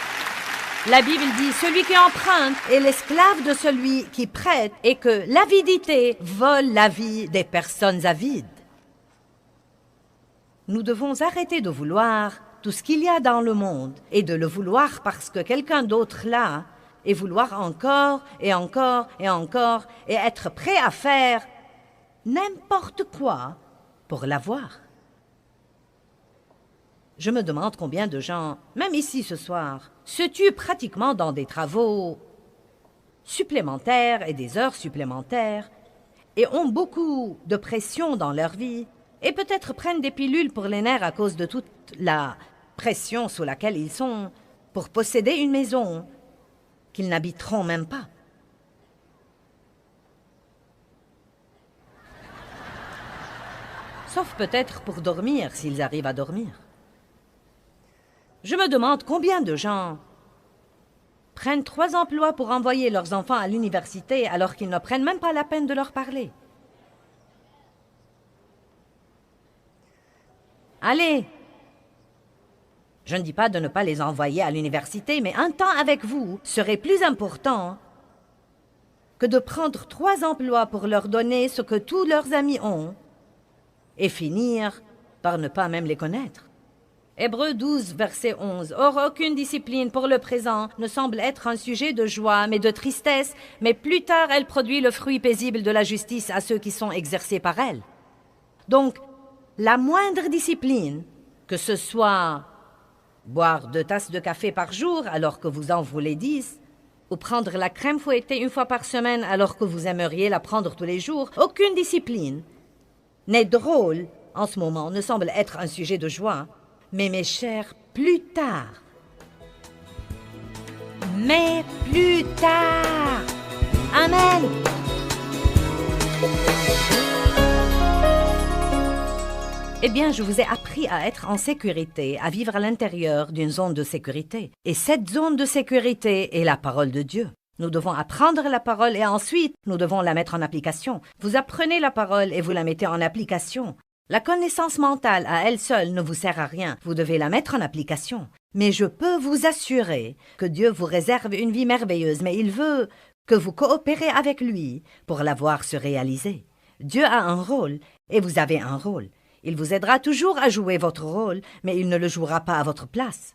A: La Bible dit, celui qui emprunte est l'esclave de celui qui prête, et que l'avidité vole la vie des personnes avides. Nous devons arrêter de vouloir tout ce qu'il y a dans le monde, et de le vouloir parce que quelqu'un d'autre l'a, et vouloir encore, et encore, et encore, et être prêt à faire n'importe quoi pour l'avoir. Je me demande combien de gens, même ici ce soir, se tuent pratiquement dans des travaux supplémentaires et des heures supplémentaires et ont beaucoup de pression dans leur vie et peut-être prennent des pilules pour les nerfs à cause de toute la pression sous laquelle ils sont pour posséder une maison qu'ils n'habiteront même pas. Sauf peut-être pour dormir, s'ils arrivent à dormir. Je me demande combien de gens prennent 3 emplois pour envoyer leurs enfants à l'université alors qu'ils ne prennent même pas la peine de leur parler. Allez! Je ne dis pas de ne pas les envoyer à l'université, mais un temps avec vous serait plus important que de prendre 3 emplois pour leur donner ce que tous leurs amis ont et finir par ne pas même les connaître. Hébreux 12, verset 11. Or, aucune discipline pour le présent ne semble être un sujet de joie, mais de tristesse, mais plus tard elle produit le fruit paisible de la justice à ceux qui sont exercés par elle. Donc, la moindre discipline, que ce soit boire 2 tasses de café par jour alors que vous en voulez 10, ou prendre la crème fouettée 1 fois par semaine alors que vous aimeriez la prendre tous les jours, aucune discipline n'est drôle en ce moment, ne semble être un sujet de joie. Mais mes chers, plus tard. Mais plus tard. Amen. Eh bien, je vous ai appris à être en sécurité, à vivre à l'intérieur d'une zone de sécurité. Et cette zone de sécurité est la parole de Dieu. Nous devons apprendre la parole et ensuite, nous devons la mettre en application. Vous apprenez la parole et vous la mettez en application. La connaissance mentale à elle seule ne vous sert à rien. Vous devez la mettre en application. Mais je peux vous assurer que Dieu vous réserve une vie merveilleuse, mais il veut que vous coopérez avec lui pour la voir se réaliser. Dieu a un rôle et vous avez un rôle. Il vous aidera toujours à jouer votre rôle, mais il ne le jouera pas à votre place.